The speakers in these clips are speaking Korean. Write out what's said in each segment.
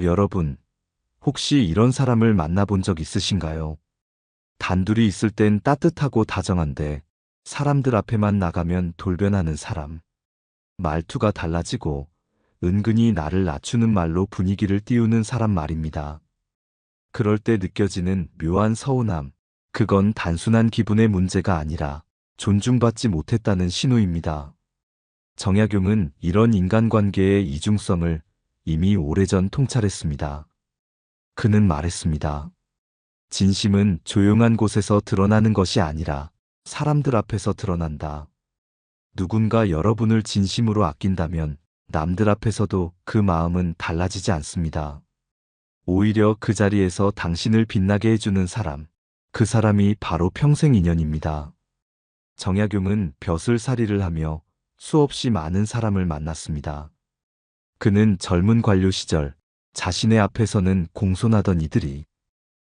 여러분, 혹시 이런 사람을 만나본 적 있으신가요? 단둘이 있을 땐 따뜻하고 다정한데 사람들 앞에만 나가면 돌변하는 사람. 말투가 달라지고 은근히 나를 낮추는 말로 분위기를 띄우는 사람 말입니다. 그럴 때 느껴지는 묘한 서운함. 그건 단순한 기분의 문제가 아니라 존중받지 못했다는 신호입니다. 정약용은 이런 인간관계의 이중성을 이미 오래전 통찰했습니다. 그는 말했습니다. 진심은 조용한 곳에서 드러나는 것이 아니라 사람들 앞에서 드러난다. 누군가 여러분을 진심으로 아낀다면 남들 앞에서도 그 마음은 달라지지 않습니다. 오히려 그 자리에서 당신을 빛나게 해주는 사람, 그 사람이 바로 평생 인연입니다. 정약용은 벼슬살이를 하며 수없이 많은 사람을 만났습니다. 그는 젊은 관료 시절 자신의 앞에서는 공손하던 이들이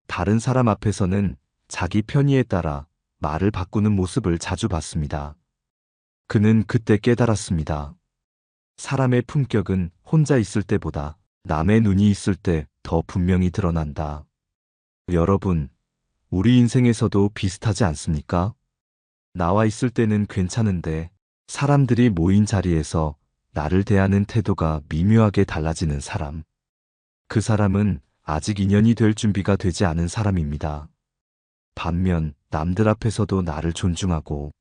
다른 사람 앞에서는 자기 편의에 따라 말을 바꾸는 모습을 자주 봤습니다. 그는 그때 깨달았습니다. 사람의 품격은 혼자 있을 때보다 남의 눈이 있을 때 더 분명히 드러난다. 여러분, 우리 인생에서도 비슷하지 않습니까? 나와 있을 때는 괜찮은데 사람들이 모인 자리에서 나를 대하는 태도가 미묘하게 달라지는 사람. 그 사람은 아직 인연이 될 준비가 되지 않은 사람입니다. 반면 남들 앞에서도 나를 존중하고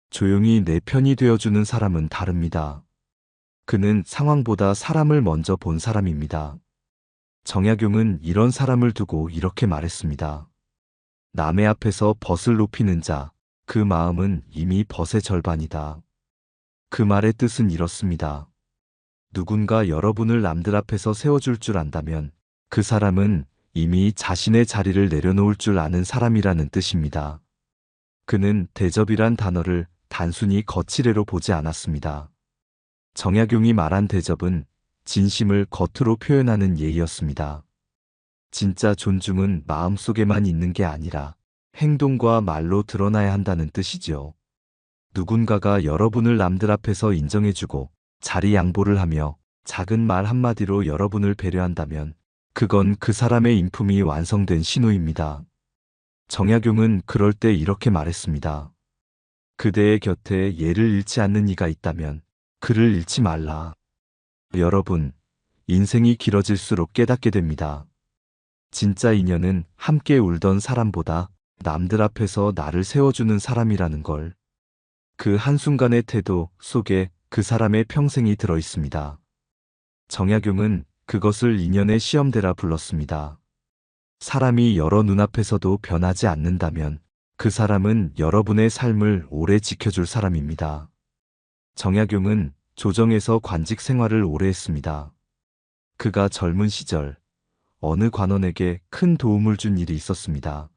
조용히 내 편이 되어주는 사람은 다릅니다. 그는 상황보다 사람을 먼저 본 사람입니다. 정약용은 이런 사람을 두고 이렇게 말했습니다. 남의 앞에서 벗을 높이는 자, 그 마음은 이미 벗의 절반이다. 그 말의 뜻은 이렇습니다. 누군가 여러분을 남들 앞에서 세워줄 줄 안다면 그 사람은 이미 자신의 자리를 내려놓을 줄 아는 사람이라는 뜻입니다. 그는 대접이란 단어를 단순히 거칠애로 보지 않았습니다. 정약용이 말한 대접은 진심을 겉으로 표현하는 예의였습니다. 진짜 존중은 마음속에만 있는 게 아니라 행동과 말로 드러나야 한다는 뜻이죠. 누군가가 여러분을 남들 앞에서 인정해주고 자리 양보를 하며 작은 말 한마디로 여러분을 배려한다면 그건 그 사람의 인품이 완성된 신호입니다. 정약용은 그럴 때 이렇게 말했습니다. 그대의 곁에 예를 잃지 않는 이가 있다면 그를 잃지 말라. 여러분, 인생이 길어질수록 깨닫게 됩니다. 진짜 인연은 함께 울던 사람보다 남들 앞에서 나를 세워주는 사람이라는 걸. 그 한순간의 태도 속에 그 사람의 평생이 들어 있습니다. 정약용은 그것을 인연의 시험대라 불렀습니다. 사람이 여러 눈앞에서도 변하지 않는다면 그 사람은 여러분의 삶을 오래 지켜줄 사람입니다. 정약용은 조정에서 관직 생활을 오래 했습니다. 그가 젊은 시절 어느 관원에게 큰 도움을 준 일이 있었습니다.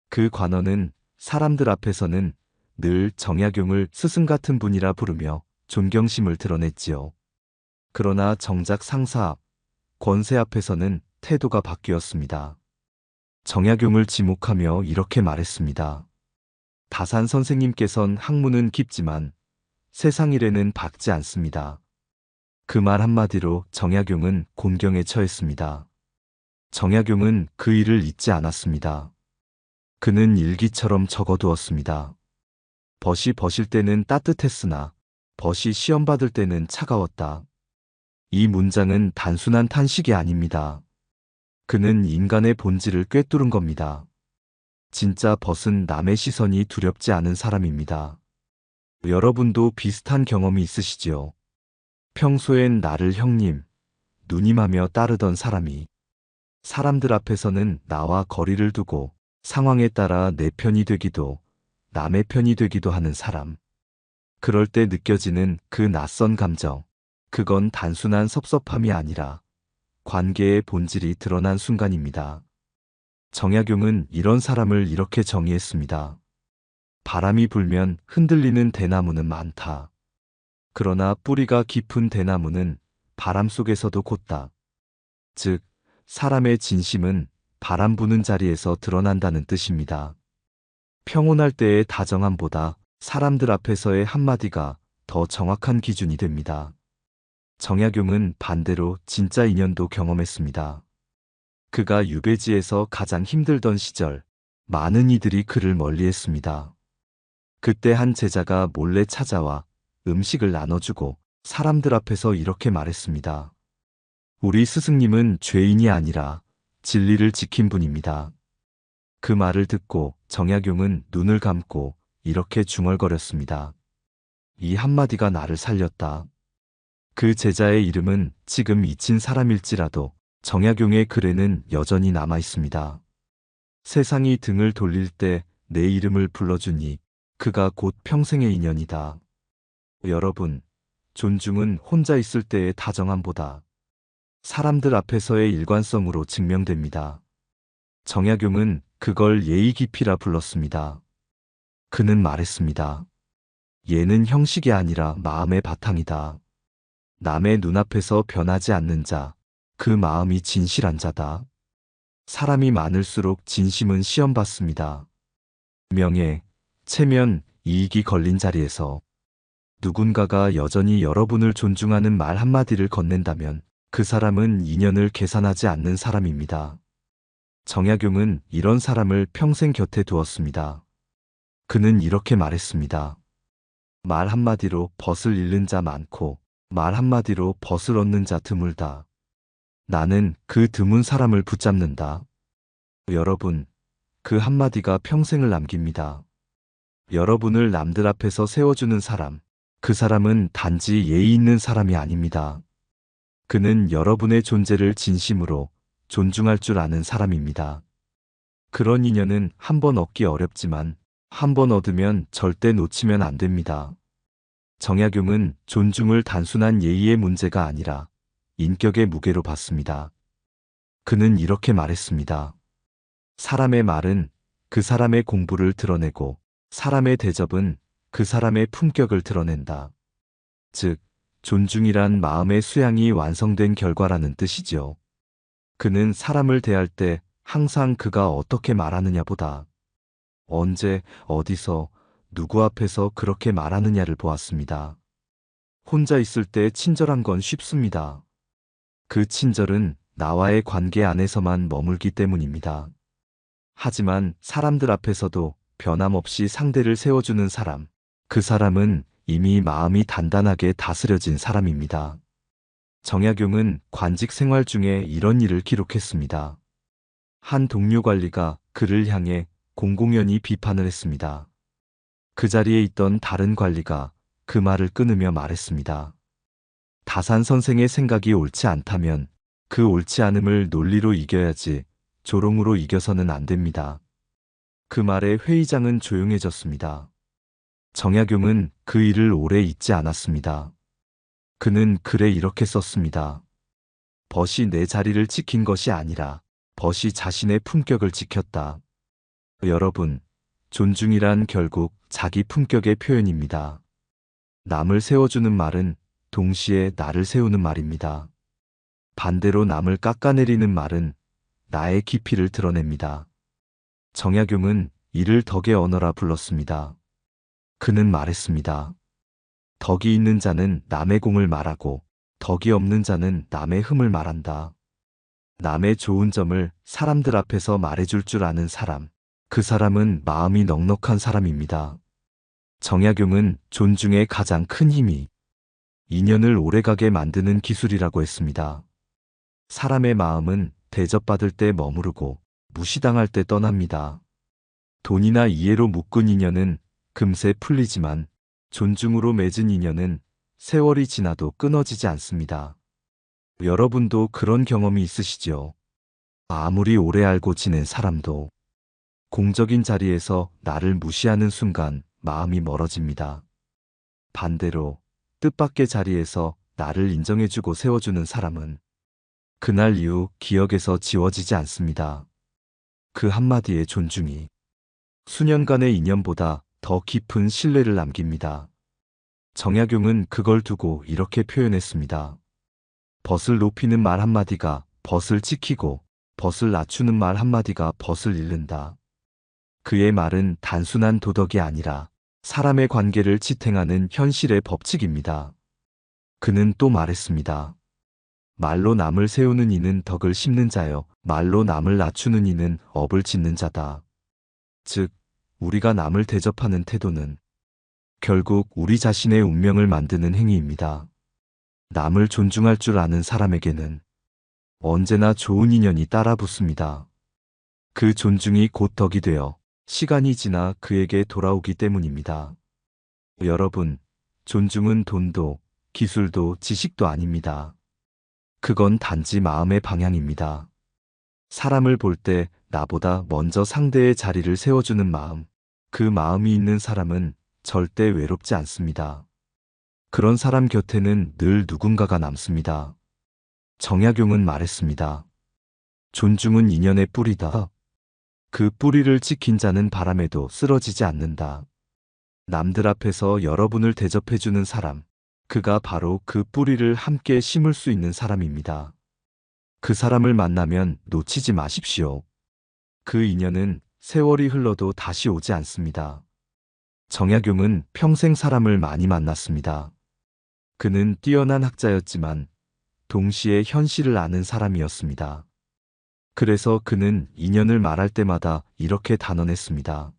그 관원은 사람들 앞에서는 늘 정약용을 스승 같은 분이라 부르며 존경심을 드러냈지요. 그러나 정작 상사 앞, 권세 앞에서는 태도가 바뀌었습니다. 정약용을 지목하며 이렇게 말했습니다. 다산 선생님께선 학문은 깊지만 세상 일에는 박지 않습니다. 그 말 한마디로 정약용은 곤경에 처했습니다. 정약용은 그 일을 잊지 않았습니다. 그는 일기처럼 적어두었습니다. 벗이 벗을 때는 따뜻했으나 벗이 시험 받을 때는 차가웠다. 이 문장은 단순한 탄식이 아닙니다. 그는 인간의 본질을 꿰뚫은 겁니다. 진짜 벗은 남의 시선이 두렵지 않은 사람입니다. 여러분도 비슷한 경험이 있으시지요? 평소엔 나를 형님, 누님하며 따르던 사람이 사람들 앞에서는 나와 거리를 두고 상황에 따라 내 편이 되기도 남의 편이 되기도 하는 사람. 그럴 때 느껴지는 그 낯선 감정. 그건 단순한 섭섭함이 아니라 관계의 본질이 드러난 순간입니다. 정약용은 이런 사람을 이렇게 정의했습니다. 바람이 불면 흔들리는 대나무는 많다. 그러나 뿌리가 깊은 대나무는 바람 속에서도 곧다. 즉, 사람의 진심은 바람 부는 자리에서 드러난다는 뜻입니다. 평온할 때의 다정함보다 사람들 앞에서의 한마디가 더 정확한 기준이 됩니다. 정약용은 반대로 진짜 인연도 경험했습니다. 그가 유배지에서 가장 힘들던 시절, 많은 이들이 그를 멀리했습니다. 그때 한 제자가 몰래 찾아와 음식을 나눠주고 사람들 앞에서 이렇게 말했습니다. 우리 스승님은 죄인이 아니라 진리를 지킨 분입니다. 그 말을 듣고 정약용은 눈을 감고 이렇게 중얼거렸습니다. 이 한마디가 나를 살렸다. 그 제자의 이름은 지금 잊힌 사람일지라도 정약용의 글에는 여전히 남아 있습니다. 세상이 등을 돌릴 때 내 이름을 불러주니 그가 곧 평생의 인연이다. 여러분, 존중은 혼자 있을 때의 다정함보다 사람들 앞에서의 일관성으로 증명됩니다. 정약용은 그걸 예의 깊이라 불렀습니다. 그는 말했습니다. 예는 형식이 아니라 마음의 바탕이다. 남의 눈앞에서 변하지 않는 자, 그 마음이 진실한 자다. 사람이 많을수록 진심은 시험받습니다. 명예, 체면, 이익이 걸린 자리에서 누군가가 여전히 여러분을 존중하는 말 한마디를 건넨다면 그 사람은 인연을 계산하지 않는 사람입니다. 정약용은 이런 사람을 평생 곁에 두었습니다. 그는 이렇게 말했습니다. 말 한마디로 벗을 잃는 자 많고 말 한마디로 벗을 얻는 자 드물다. 나는 그 드문 사람을 붙잡는다. 여러분, 그 한마디가 평생을 남깁니다. 여러분을 남들 앞에서 세워주는 사람, 그 사람은 단지 예의 있는 사람이 아닙니다. 그는 여러분의 존재를 진심으로 존중할 줄 아는 사람입니다. 그런 인연은 한 번 얻기 어렵지만 한 번 얻으면 절대 놓치면 안 됩니다. 정약용은 존중을 단순한 예의의 문제가 아니라 인격의 무게로 봤습니다. 그는 이렇게 말했습니다. 사람의 말은 그 사람의 공부를 드러내고 사람의 대접은 그 사람의 품격을 드러낸다. 즉, 존중이란 마음의 수양이 완성된 결과라는 뜻이죠. 그는 사람을 대할 때 항상 그가 어떻게 말하느냐보다 언제, 어디서, 누구 앞에서 그렇게 말하느냐를 보았습니다. 혼자 있을 때 친절한 건 쉽습니다. 그 친절은 나와의 관계 안에서만 머물기 때문입니다. 하지만 사람들 앞에서도 변함없이 상대를 세워주는 사람, 그 사람은 이미 마음이 단단하게 다스려진 사람입니다. 정약용은 관직 생활 중에 이런 일을 기록했습니다. 한 동료 관리가 그를 향해 공공연히 비판을 했습니다. 그 자리에 있던 다른 관리가 그 말을 끊으며 말했습니다. 다산 선생의 생각이 옳지 않다면 그 옳지 않음을 논리로 이겨야지 조롱으로 이겨서는 안 됩니다. 그 말에 회의장은 조용해졌습니다. 정약용은 그 일을 오래 잊지 않았습니다. 그는 글에 이렇게 썼습니다. 벗이 내 자리를 지킨 것이 아니라 벗이 자신의 품격을 지켰다. 여러분, 존중이란 결국 자기 품격의 표현입니다. 남을 세워주는 말은 동시에 나를 세우는 말입니다. 반대로 남을 깎아내리는 말은 나의 깊이를 드러냅니다. 정약용은 이를 덕의 언어라 불렀습니다. 그는 말했습니다. 덕이 있는 자는 남의 공을 말하고 덕이 없는 자는 남의 흠을 말한다. 남의 좋은 점을 사람들 앞에서 말해줄 줄 아는 사람, 그 사람은 마음이 넉넉한 사람입니다. 정약용은 존중의 가장 큰 힘이 인연을 오래가게 만드는 기술이라고 했습니다. 사람의 마음은 대접받을 때 머무르고 무시당할 때 떠납니다. 돈이나 이해로 묶은 인연은 금세 풀리지만 존중으로 맺은 인연은 세월이 지나도 끊어지지 않습니다. 여러분도 그런 경험이 있으시죠? 아무리 오래 알고 지낸 사람도 공적인 자리에서 나를 무시하는 순간 마음이 멀어집니다. 반대로 뜻밖의 자리에서 나를 인정해주고 세워주는 사람은 그날 이후 기억에서 지워지지 않습니다. 그 한마디의 존중이 수년간의 인연보다 더 깊은 신뢰를 남깁니다. 정약용은 그걸 두고 이렇게 표현했습니다. 벗을 높이는 말 한마디가 벗을 지키고 벗을 낮추는 말 한마디가 벗을 잃는다. 그의 말은 단순한 도덕이 아니라 사람의 관계를 지탱하는 현실의 법칙입니다. 그는 또 말했습니다. 말로 남을 세우는 이는 덕을 심는 자여, 말로 남을 낮추는 이는 업을 짓는 자다. 즉, 우리가 남을 대접하는 태도는 결국 우리 자신의 운명을 만드는 행위입니다. 남을 존중할 줄 아는 사람에게는 언제나 좋은 인연이 따라 붙습니다. 그 존중이 곧 덕이 되어 시간이 지나 그에게 돌아오기 때문입니다. 여러분, 존중은 돈도 기술도 지식도 아닙니다. 그건 단지 마음의 방향입니다. 사람을 볼 때 나보다 먼저 상대의 자리를 세워주는 마음, 그 마음이 있는 사람은 절대 외롭지 않습니다. 그런 사람 곁에는 늘 누군가가 남습니다. 정약용은 말했습니다. 존중은 인연의 뿌리다. 그 뿌리를 지킨 자는 바람에도 쓰러지지 않는다. 남들 앞에서 여러분을 대접해주는 사람, 그가 바로 그 뿌리를 함께 심을 수 있는 사람입니다. 그 사람을 만나면 놓치지 마십시오. 그 인연은 세월이 흘러도 다시 오지 않습니다. 정약용은 평생 사람을 많이 만났습니다. 그는 뛰어난 학자였지만 동시에 현실을 아는 사람이었습니다. 그래서 그는 인연을 말할 때마다 이렇게 단언했습니다.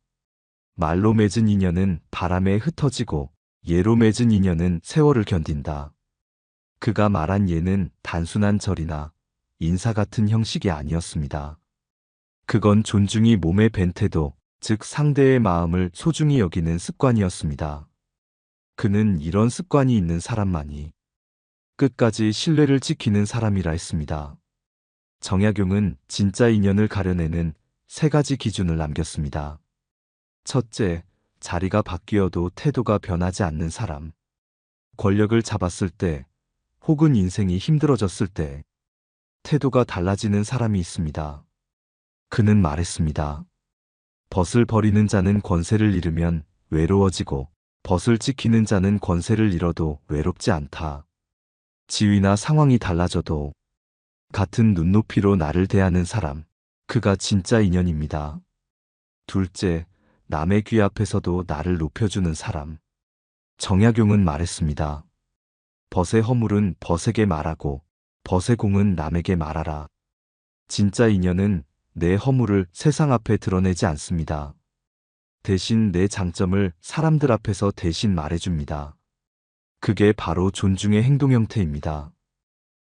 말로 맺은 인연은 바람에 흩어지고 예로 맺은 인연은 세월을 견딘다. 그가 말한 예는 단순한 절이나 인사 같은 형식이 아니었습니다. 그건 존중이 몸에 밴 태도, 즉 상대의 마음을 소중히 여기는 습관이었습니다. 그는 이런 습관이 있는 사람만이 끝까지 신뢰를 지키는 사람이라 했습니다. 정약용은 진짜 인연을 가려내는 세 가지 기준을 남겼습니다. 첫째, 자리가 바뀌어도 태도가 변하지 않는 사람. 권력을 잡았을 때, 혹은 인생이 힘들어졌을 때, 태도가 달라지는 사람이 있습니다. 그는 말했습니다. 벗을 버리는 자는 권세를 잃으면 외로워지고, 벗을 지키는 자는 권세를 잃어도 외롭지 않다. 지위나 상황이 달라져도 같은 눈높이로 나를 대하는 사람, 그가 진짜 인연입니다. 둘째, 남의 귀 앞에서도 나를 높여주는 사람. 정약용은 말했습니다. 벗의 허물은 벗에게 말하고 벗의 공은 남에게 말하라. 진짜 인연은 내 허물을 세상 앞에 드러내지 않습니다. 대신 내 장점을 사람들 앞에서 대신 말해줍니다. 그게 바로 존중의 행동 형태입니다.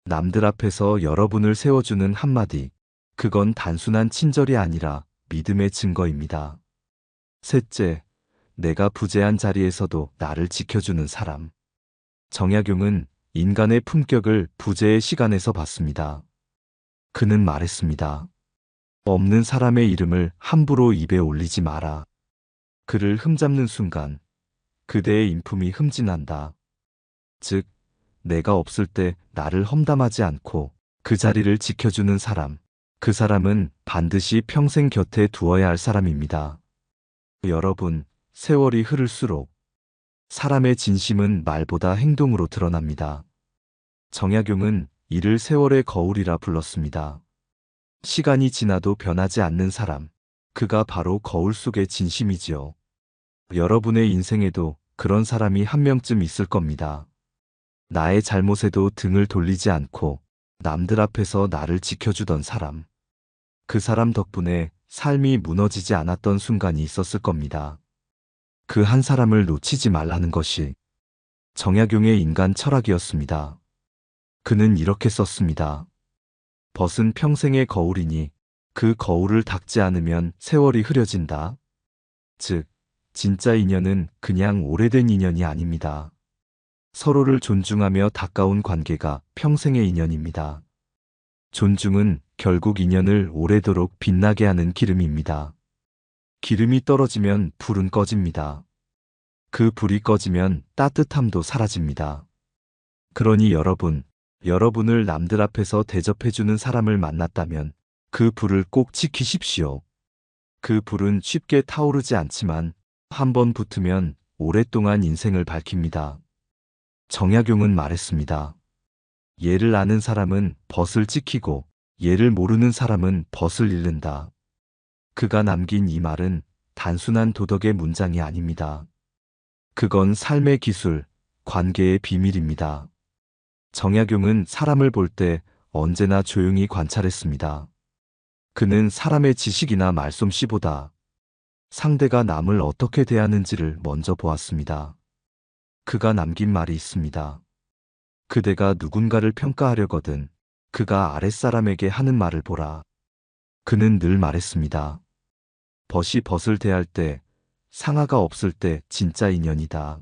남들 앞에서 여러분을 세워주는 한마디, 그건 단순한 친절이 아니라 믿음의 증거입니다. 셋째, 내가 부재한 자리에서도 나를 지켜주는 사람. 정약용은 인간의 품격을 부재의 시간에서 봤습니다. 그는 말했습니다. 없는 사람의 이름을 함부로 입에 올리지 마라. 그를 흠잡는 순간 그대의 인품이 흠진한다. 즉, 내가 없을 때 나를 험담하지 않고 그 자리를 지켜주는 사람, 그 사람은 반드시 평생 곁에 두어야 할 사람입니다. 여러분, 세월이 흐를수록 사람의 진심은 말보다 행동으로 드러납니다. 정약용은 이를 세월의 거울이라 불렀습니다. 시간이 지나도 변하지 않는 사람, 그가 바로 거울 속의 진심이지요. 여러분의 인생에도 그런 사람이 한 명쯤 있을 겁니다. 나의 잘못에도 등을 돌리지 않고 남들 앞에서 나를 지켜주던 사람. 그 사람 덕분에 삶이 무너지지 않았던 순간이 있었을 겁니다. 그 한 사람을 놓치지 말라는 것이 정약용의 인간 철학이었습니다. 그는 이렇게 썼습니다. 벗은 평생의 거울이니 그 거울을 닦지 않으면 세월이 흐려진다. 즉, 진짜 인연은 그냥 오래된 인연이 아닙니다. 서로를 존중하며 가까운 관계가 평생의 인연입니다. 존중은 결국 인연을 오래도록 빛나게 하는 기름입니다. 기름이 떨어지면 불은 꺼집니다. 그 불이 꺼지면 따뜻함도 사라집니다. 그러니 여러분을 남들 앞에서 대접해주는 사람을 만났다면 그 불을 꼭 지키십시오. 그 불은 쉽게 타오르지 않지만 한번 붙으면 오랫동안 인생을 밝힙니다. 정약용은 말했습니다. 예를 아는 사람은 벗을 지키고 예를 모르는 사람은 벗을 잃는다. 그가 남긴 이 말은 단순한 도덕의 문장이 아닙니다. 그건 삶의 기술, 관계의 비밀입니다. 정약용은 사람을 볼 때 언제나 조용히 관찰했습니다. 그는 사람의 지식이나 말솜씨보다 상대가 남을 어떻게 대하는지를 먼저 보았습니다. 그가 남긴 말이 있습니다. 그대가 누군가를 평가하려거든 그가 아랫사람에게 하는 말을 보라. 그는 늘 말했습니다. 벗이 벗을 대할 때, 상하가 없을 때 진짜 인연이다.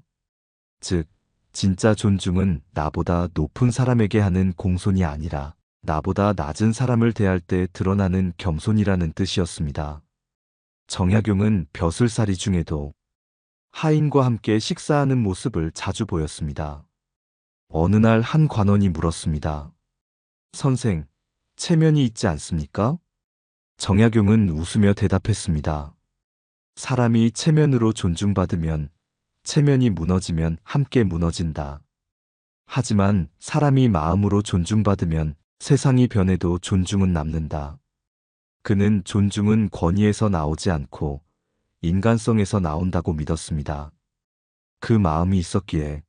즉, 진짜 존중은 나보다 높은 사람에게 하는 공손이 아니라 나보다 낮은 사람을 대할 때 드러나는 겸손이라는 뜻이었습니다. 정약용은 벼슬살이 중에도 하인과 함께 식사하는 모습을 자주 보였습니다. 어느 날 한 관원이 물었습니다. 선생, 체면이 있지 않습니까? 정약용은 웃으며 대답했습니다. 사람이 체면으로 존중받으면 체면이 무너지면 함께 무너진다. 하지만 사람이 마음으로 존중받으면 세상이 변해도 존중은 남는다. 그는 존중은 권위에서 나오지 않고 인간성에서 나온다고 믿었습니다. 그 마음이 있었기에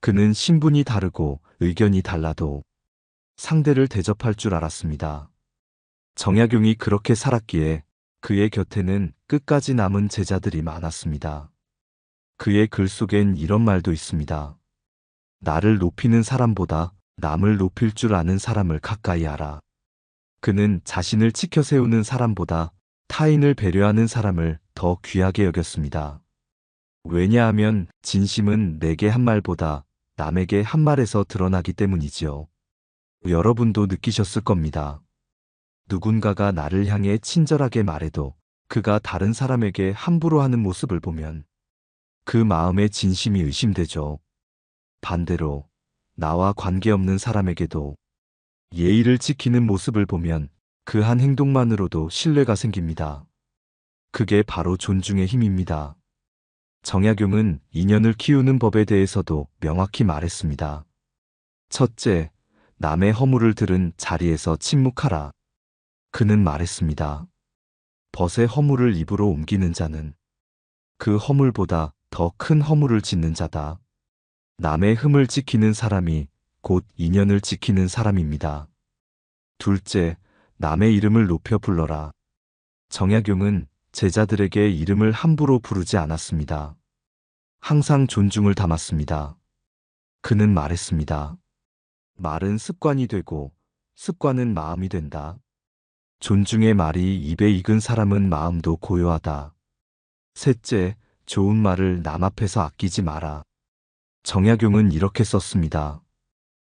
그는 신분이 다르고 의견이 달라도 상대를 대접할 줄 알았습니다. 정약용이 그렇게 살았기에 그의 곁에는 끝까지 남은 제자들이 많았습니다. 그의 글 속엔 이런 말도 있습니다. 나를 높이는 사람보다 남을 높일 줄 아는 사람을 가까이 하라. 그는 자신을 지켜 세우는 사람보다 타인을 배려하는 사람을 더 귀하게 여겼습니다. 왜냐하면 진심은 내게 한 말보다 남에게 한 말에서 드러나기 때문이지요. 여러분도 느끼셨을 겁니다. 누군가가 나를 향해 친절하게 말해도 그가 다른 사람에게 함부로 하는 모습을 보면 그 마음의 진심이 의심되죠. 반대로 나와 관계없는 사람에게도 예의를 지키는 모습을 보면 그 한 행동만으로도 신뢰가 생깁니다. 그게 바로 존중의 힘입니다. 정약용은 인연을 키우는 법에 대해서도 명확히 말했습니다. 첫째, 남의 허물을 들은 자리에서 침묵하라. 그는 말했습니다. 벗의 허물을 입으로 옮기는 자는 그 허물보다 더 큰 허물을 짓는 자다. 남의 흠을 지키는 사람이 곧 인연을 지키는 사람입니다. 둘째, 남의 이름을 높여 불러라. 정약용은 제자들에게 이름을 함부로 부르지 않았습니다. 항상 존중을 담았습니다. 그는 말했습니다. 말은 습관이 되고 습관은 마음이 된다. 존중의 말이 입에 익은 사람은 마음도 고요하다. 셋째, 좋은 말을 남 앞에서 아끼지 마라. 정약용은 이렇게 썼습니다.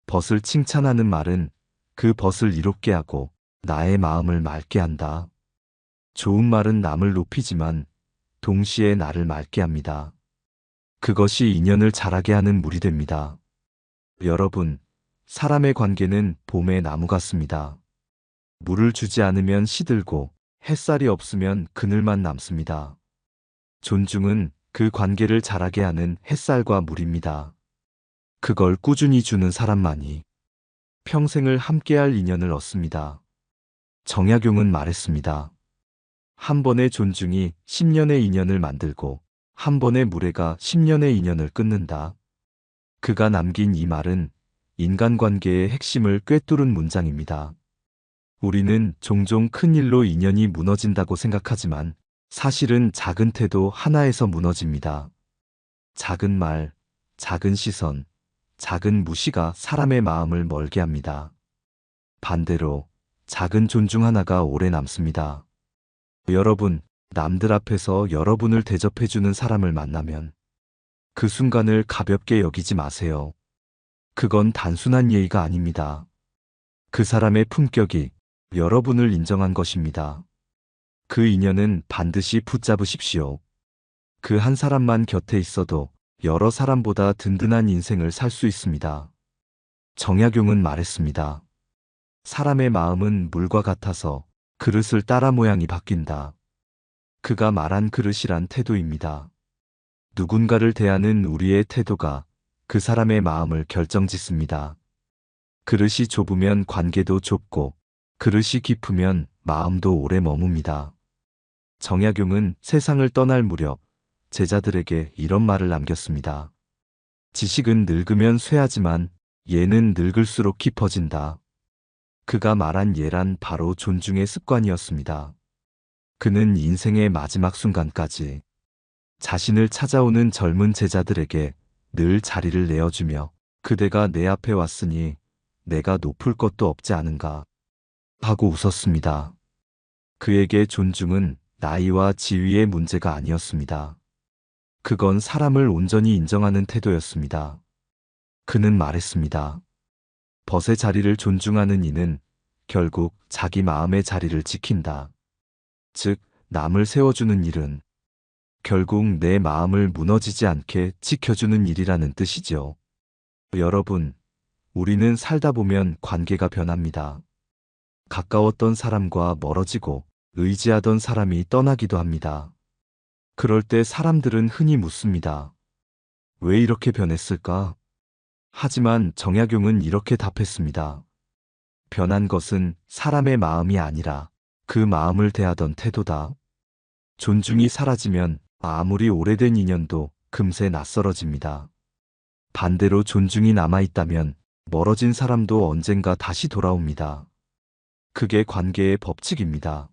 벗을 칭찬하는 말은 그 벗을 이롭게 하고 나의 마음을 맑게 한다. 좋은 말은 남을 높이지만 동시에 나를 맑게 합니다. 그것이 인연을 자라게 하는 물이 됩니다. 여러분, 사람의 관계는 봄의 나무 같습니다. 물을 주지 않으면 시들고 햇살이 없으면 그늘만 남습니다. 존중은 그 관계를 자라게 하는 햇살과 물입니다. 그걸 꾸준히 주는 사람만이 평생을 함께할 인연을 얻습니다. 정약용은 말했습니다. 한 번의 존중이 10년의 인연을 만들고 한 번의 무례가 10년의 인연을 끊는다. 그가 남긴 이 말은 인간관계의 핵심을 꿰뚫은 문장입니다. 우리는 종종 큰 일로 인연이 무너진다고 생각하지만 사실은 작은 태도 하나에서 무너집니다. 작은 말, 작은 시선, 작은 무시가 사람의 마음을 멀게 합니다. 반대로 작은 존중 하나가 오래 남습니다. 여러분, 남들 앞에서 여러분을 대접해주는 사람을 만나면 그 순간을 가볍게 여기지 마세요. 그건 단순한 예의가 아닙니다. 그 사람의 품격이 여러분을 인정한 것입니다. 그 인연은 반드시 붙잡으십시오. 그 한 사람만 곁에 있어도 여러 사람보다 든든한 인생을 살 수 있습니다. 정약용은 말했습니다. 사람의 마음은 물과 같아서 그릇을 따라 모양이 바뀐다. 그가 말한 그릇이란 태도입니다. 누군가를 대하는 우리의 태도가 그 사람의 마음을 결정짓습니다. 그릇이 좁으면 관계도 좁고 그릇이 깊으면 마음도 오래 머뭅니다. 정약용은 세상을 떠날 무렵 제자들에게 이런 말을 남겼습니다. 지식은 늙으면 쇠하지만 얘는 늙을수록 깊어진다. 그가 말한 예란 바로 존중의 습관이었습니다. 그는 인생의 마지막 순간까지 자신을 찾아오는 젊은 제자들에게 늘 자리를 내어주며 그대가 내 앞에 왔으니 내가 높을 것도 없지 않은가 하고 웃었습니다. 그에게 존중은 나이와 지위의 문제가 아니었습니다. 그건 사람을 온전히 인정하는 태도였습니다. 그는 말했습니다. 벗의 자리를 존중하는 이는 결국 자기 마음의 자리를 지킨다. 즉, 남을 세워주는 일은 결국 내 마음을 무너지지 않게 지켜주는 일이라는 뜻이죠. 여러분, 우리는 살다 보면 관계가 변합니다. 가까웠던 사람과 멀어지고 의지하던 사람이 떠나기도 합니다. 그럴 때 사람들은 흔히 묻습니다. 왜 이렇게 변했을까? 하지만 정약용은 이렇게 답했습니다. 변한 것은 사람의 마음이 아니라 그 마음을 대하던 태도다. 존중이 사라지면 아무리 오래된 인연도 금세 낯설어집니다. 반대로 존중이 남아있다면 멀어진 사람도 언젠가 다시 돌아옵니다. 그게 관계의 법칙입니다.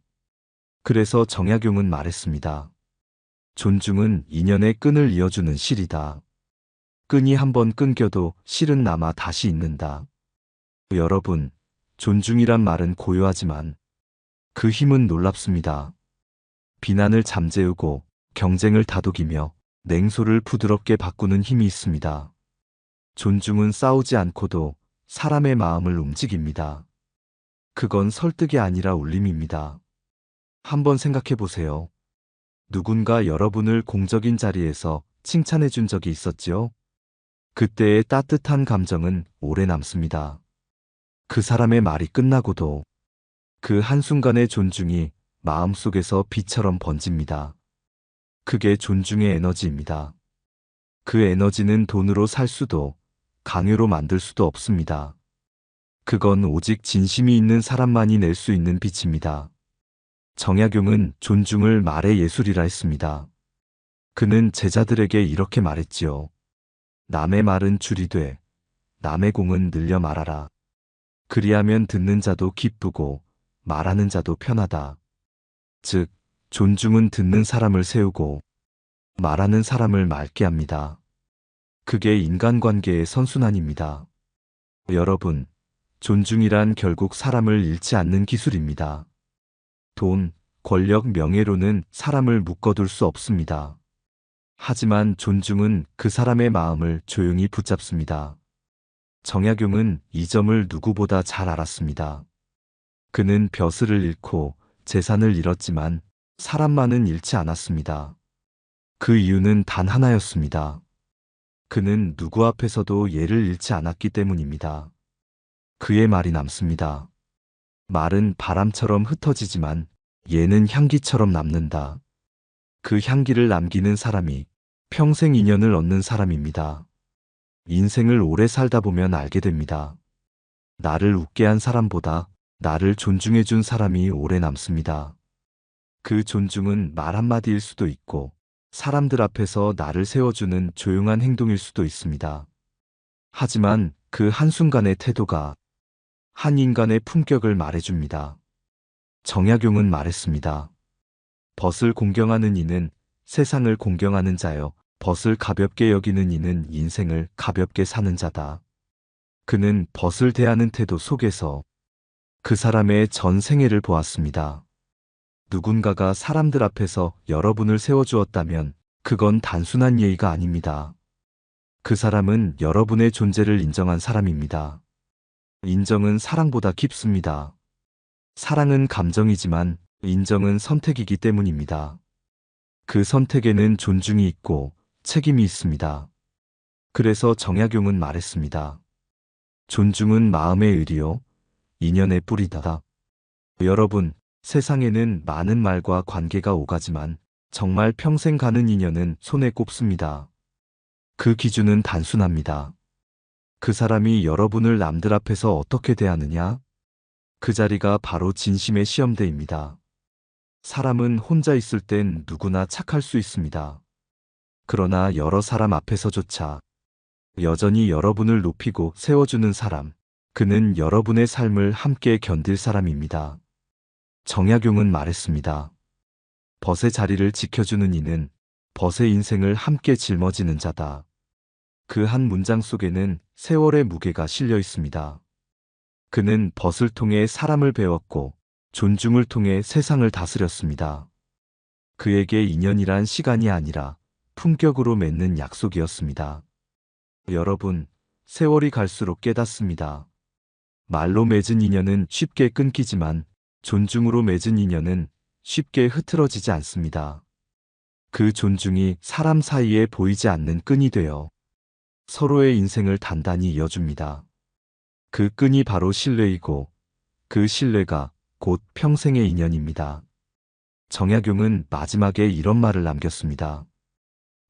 그래서 정약용은 말했습니다. 존중은 인연의 끈을 이어주는 실이다. 끈이 한번 끊겨도 실은 남아 다시 잇는다. 여러분, 존중이란 말은 고요하지만 그 힘은 놀랍습니다. 비난을 잠재우고 경쟁을 다독이며 냉소를 부드럽게 바꾸는 힘이 있습니다. 존중은 싸우지 않고도 사람의 마음을 움직입니다. 그건 설득이 아니라 울림입니다. 한번 생각해 보세요. 누군가 여러분을 공적인 자리에서 칭찬해 준 적이 있었지요? 그때의 따뜻한 감정은 오래 남습니다. 그 사람의 말이 끝나고도 그 한순간의 존중이 마음속에서 비처럼 번집니다. 그게 존중의 에너지입니다. 그 에너지는 돈으로 살 수도 강요로 만들 수도 없습니다. 그건 오직 진심이 있는 사람만이 낼 수 있는 빛입니다. 정약용은 존중을 말의 예술이라 했습니다. 그는 제자들에게 이렇게 말했지요. 남의 말은 줄이 돼. 남의 공은 늘려 말하라. 그리하면 듣는 자도 기쁘고 말하는 자도 편하다. 즉, 존중은 듣는 사람을 세우고 말하는 사람을 맑게 합니다. 그게 인간관계의 선순환입니다. 여러분, 존중이란 결국 사람을 잃지 않는 기술입니다. 돈, 권력, 명예로는 사람을 묶어둘 수 없습니다. 하지만 존중은 그 사람의 마음을 조용히 붙잡습니다. 정약용은 이 점을 누구보다 잘 알았습니다. 그는 벼슬을 잃고 재산을 잃었지만 사람만은 잃지 않았습니다. 그 이유는 단 하나였습니다. 그는 누구 앞에서도 예를 잃지 않았기 때문입니다. 그의 말이 남습니다. 말은 바람처럼 흩어지지만 예는 향기처럼 남는다. 그 향기를 남기는 사람이 평생 인연을 얻는 사람입니다. 인생을 오래 살다 보면 알게 됩니다. 나를 웃게 한 사람보다 나를 존중해 준 사람이 오래 남습니다. 그 존중은 말 한마디일 수도 있고 사람들 앞에서 나를 세워주는 조용한 행동일 수도 있습니다. 하지만 그 한순간의 태도가 한 인간의 품격을 말해줍니다. 정약용은 말했습니다. 벗을 공경하는 이는 세상을 공경하는 자여, 벗을 가볍게 여기는 이는 인생을 가볍게 사는 자다. 그는 벗을 대하는 태도 속에서 그 사람의 전 생애를 보았습니다. 누군가가 사람들 앞에서 여러분을 세워주었다면 그건 단순한 예의가 아닙니다. 그 사람은 여러분의 존재를 인정한 사람입니다. 인정은 사랑보다 깊습니다. 사랑은 감정이지만 인정은 선택이기 때문입니다. 그 선택에는 존중이 있고 책임이 있습니다. 그래서 정약용은 말했습니다. 존중은 마음의 의리요, 인연의 뿌리다. 여러분, 세상에는 많은 말과 관계가 오가지만 정말 평생 가는 인연은 손에 꼽습니다. 그 기준은 단순합니다. 그 사람이 여러분을 남들 앞에서 어떻게 대하느냐? 그 자리가 바로 진심의 시험대입니다. 사람은 혼자 있을 땐 누구나 착할 수 있습니다. 그러나 여러 사람 앞에서조차 여전히 여러분을 높이고 세워주는 사람. 그는 여러분의 삶을 함께 견딜 사람입니다. 정약용은 말했습니다. 벗의 자리를 지켜주는 이는 벗의 인생을 함께 짊어지는 자다. 그 한 문장 속에는 세월의 무게가 실려 있습니다. 그는 벗을 통해 사람을 배웠고 존중을 통해 세상을 다스렸습니다. 그에게 인연이란 시간이 아니라 품격으로 맺는 약속이었습니다. 여러분, 세월이 갈수록 깨닫습니다. 말로 맺은 인연은 쉽게 끊기지만 존중으로 맺은 인연은 쉽게 흐트러지지 않습니다. 그 존중이 사람 사이에 보이지 않는 끈이 되어 서로의 인생을 단단히 이어줍니다. 그 끈이 바로 신뢰이고 그 신뢰가 곧 평생의 인연입니다. 정약용은 마지막에 이런 말을 남겼습니다.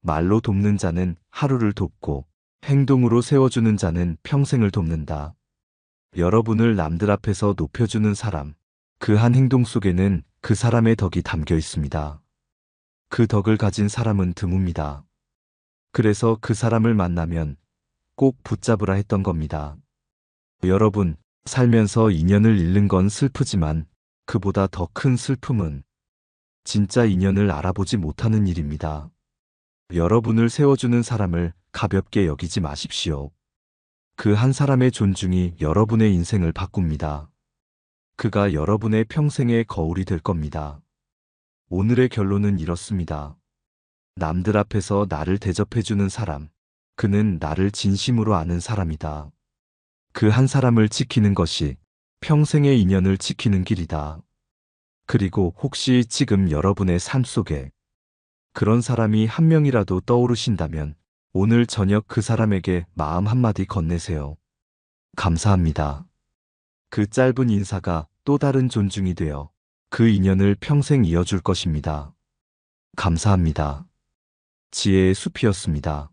말로 돕는 자는 하루를 돕고 행동으로 세워주는 자는 평생을 돕는다. 여러분을 남들 앞에서 높여주는 사람, 그 한 행동 속에는 그 사람의 덕이 담겨 있습니다. 그 덕을 가진 사람은 드뭅니다. 그래서 그 사람을 만나면 꼭 붙잡으라 했던 겁니다. 여러분, 살면서 인연을 잃는 건 슬프지만 그보다 더 큰 슬픔은 진짜 인연을 알아보지 못하는 일입니다. 여러분을 세워주는 사람을 가볍게 여기지 마십시오. 그 한 사람의 존중이 여러분의 인생을 바꿉니다. 그가 여러분의 평생의 거울이 될 겁니다. 오늘의 결론은 이렇습니다. 남들 앞에서 나를 대접해주는 사람, 그는 나를 진심으로 아는 사람이다. 그 한 사람을 지키는 것이 평생의 인연을 지키는 길이다. 그리고 혹시 지금 여러분의 삶 속에 그런 사람이 한 명이라도 떠오르신다면 오늘 저녁 그 사람에게 마음 한마디 건네세요. 감사합니다. 그 짧은 인사가 또 다른 존중이 되어 그 인연을 평생 이어줄 것입니다. 감사합니다. 지혜의 숲이었습니다.